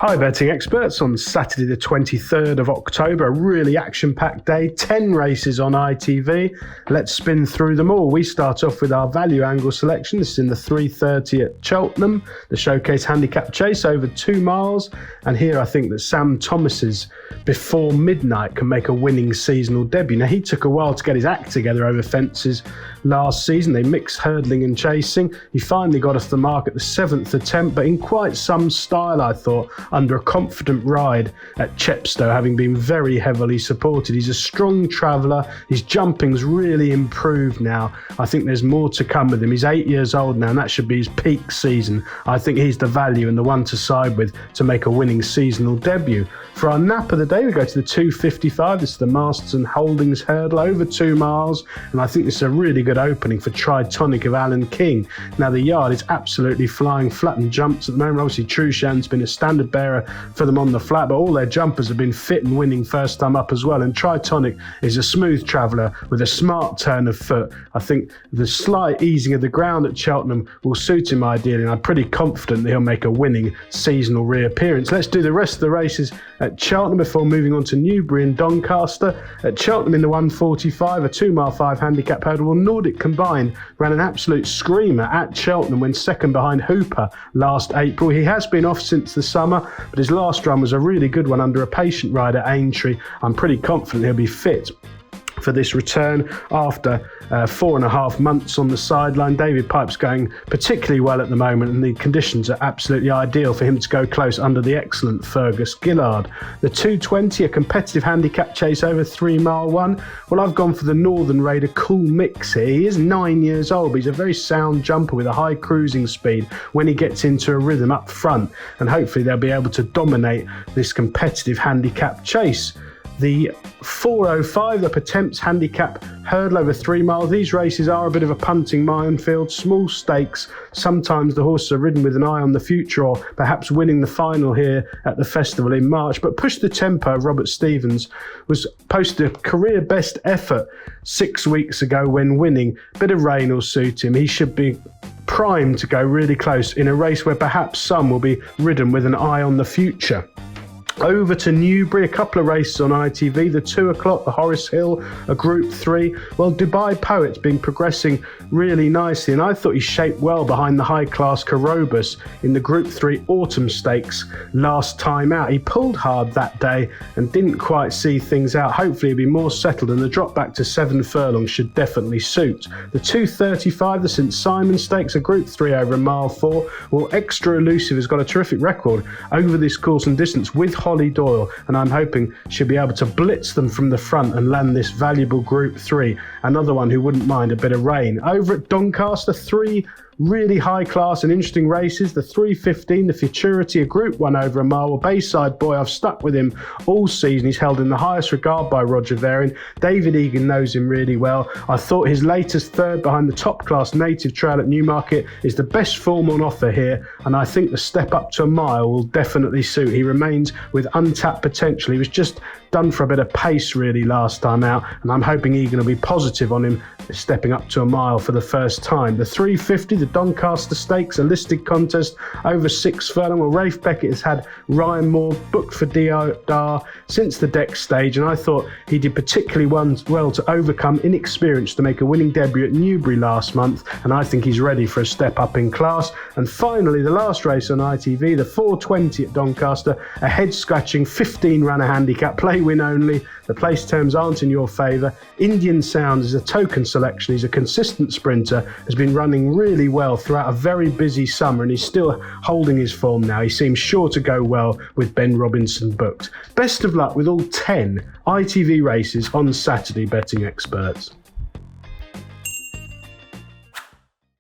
Hi betting experts, on Saturday the 23rd of October, a really action-packed day, 10 races on ITV. Let's spin through them all. We start off with our value angle selection. This is in the 3:30 at Cheltenham, the Showcase Handicap Chase over 2 miles. And here I think that Sam Thomas's Before Midnight can make a winning seasonal debut. Now he took a while to get his act together over fences last season. They mixed hurdling and chasing. He finally got off the mark at the 7th attempt, but in quite some style I thought, under a confident ride at Chepstow, having been very heavily supported. He's a strong traveller. His jumping's really improved now. I think there's more to come with him. He's 8 years old now, and that should be his peak season. I think he's the value and the one to side with to make a winning seasonal debut. For our nap of the day, we go to the 2:55. This is the Masterson Holdings Hurdle over 2 miles, and I think this is a really good opening for Tritonic of Alan King. Now the yard is absolutely flying flat and jumps at the moment. Obviously Trushan's been a standard bearer for them on the flat, but all their jumpers have been fit and winning first time up as well. And Tritonic is a smooth traveller with a smart turn of foot. I think the slight easing of the ground at Cheltenham will suit him ideally, and I'm pretty confident that he'll make a winning seasonal reappearance. Let's do the rest of the races at Cheltenham before moving on to Newbury and Doncaster. At Cheltenham in the 1:45, a 2 mile 5 handicap hurdle. Well, Nordic Combined ran an absolute screamer at Cheltenham when second behind Hooper last April. He has been off since the summer, but his last run was a really good one under a patient ride at Aintree. I'm pretty confident he'll be fit for this return after 4.5 months on the sideline. David Pipe's going particularly well at the moment, and the conditions are absolutely ideal for him to go close under the excellent Fergus Gillard. The 2:20, a competitive handicap chase over 3 mile 1. Well, I've gone for the Northern Raider Cool Mix here. He is 9 years old, but he's a very sound jumper with a high cruising speed when he gets into a rhythm up front, and hopefully they'll be able to dominate this competitive handicap chase. The 4:05, the Pertemps Handicap Hurdle over 3 miles. These races are a bit of a punting minefield, small stakes. Sometimes the horses are ridden with an eye on the future, or perhaps winning the final here at the festival in March. But Push the Tempo of Robert Stevens was posted a career best effort 6 weeks ago when winning. Bit of rain will suit him. He should be primed to go really close in a race where perhaps some will be ridden with an eye on the future. Over to Newbury, a couple of races on ITV. The 2 o'clock, the Horace Hill, a Group 3. Well, Dubai Poet's been progressing really nicely, and I thought he shaped well behind the high-class Carobus in the Group 3 Autumn Stakes last time out. He pulled hard that day and didn't quite see things out. Hopefully he'll be more settled, and the drop back to 7 furlongs should definitely suit. The 2:35, the St Simon Stakes, a Group 3 over a mile 4. Well, Extra Elusive has got a terrific record over this course and distance with Holly Doyle, and I'm hoping she'll be able to blitz them from the front and land this valuable Group 3. Another one who wouldn't mind a bit of rain. Over at Doncaster, 3 really high class and interesting races. The 3:15, the Futurity, a Group 1 over a mile. Well, Bayside Boy, I've stuck with him all season. He's held in the highest regard by Roger Varian. David Egan knows him really well. I thought his latest third behind the top class Native Trail at Newmarket is the best form on offer here, and I think the step up to a mile will definitely suit. He remains with untapped potential. He was just done for a bit of pace really last time out, and I'm hoping Egan will be positive on him stepping up to a mile for the first time. The 3:50, the Doncaster Stakes, a listed contest over 6 furlong. Well, Rafe Beckett has had Ryan Moore booked for DR since the deck stage, and I thought he did particularly well to overcome inexperience to make a winning debut at Newbury last month, and I think he's ready for a step up in class. And finally, the last race on ITV, the 4:20 at Doncaster, a head-scratching 15-runner handicap, play win only. The place terms aren't in your favour. Indian Sound is a token selection. He's a consistent sprinter, has been running really well throughout a very busy summer, and he's still holding his form now. He seems sure to go well with Ben Robinson booked. Best of luck with all 10 ITV races on Saturday, betting experts.